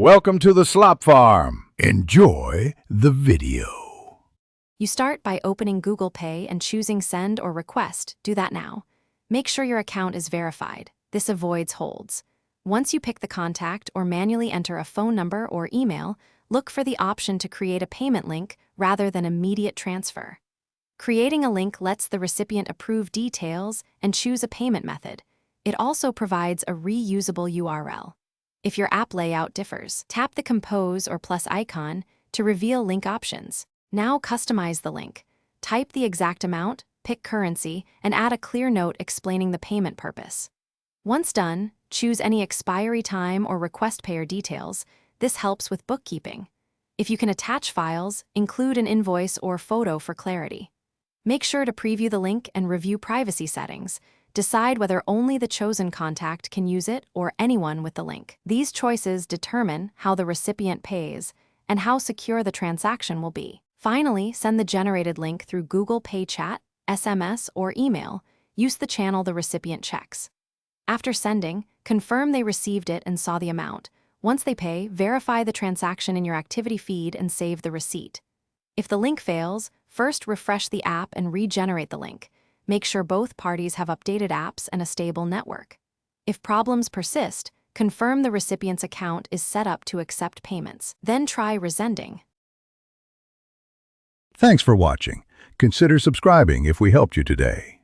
Welcome to the Slop Farm. Enjoy the video. You start by opening Google Pay and choosing Send or Request. Do that now. Make sure your account is verified. This avoids holds. Once you pick the contact or manually enter a phone number or email, look for the option to create a payment link rather than immediate transfer. Creating a link lets the recipient approve details and choose a payment method. It also provides a reusable URL. If your app layout differs, tap the compose or plus icon to reveal link options. Now customize the link. Type the exact amount, pick currency, and add a clear note explaining the payment purpose. Once done, choose any expiry time or request payer details. This helps with bookkeeping. If you can attach files, include an invoice or photo for clarity. Make sure to preview the link and review privacy settings. Decide whether only the chosen contact can use it or anyone with the link. These choices determine how the recipient pays and how secure the transaction will be. Finally, send the generated link through Google Pay Chat, SMS, or email. Use the channel the recipient checks. After sending, confirm they received it and saw the amount. Once they pay, verify the transaction in your activity feed and save the receipt. If the link fails, first refresh the app and regenerate the link. Make sure both parties have updated apps and a stable network. If problems persist, confirm the recipient's account is set up to accept payments. Then try resending. Thanks for watching. Consider subscribing if we helped you today.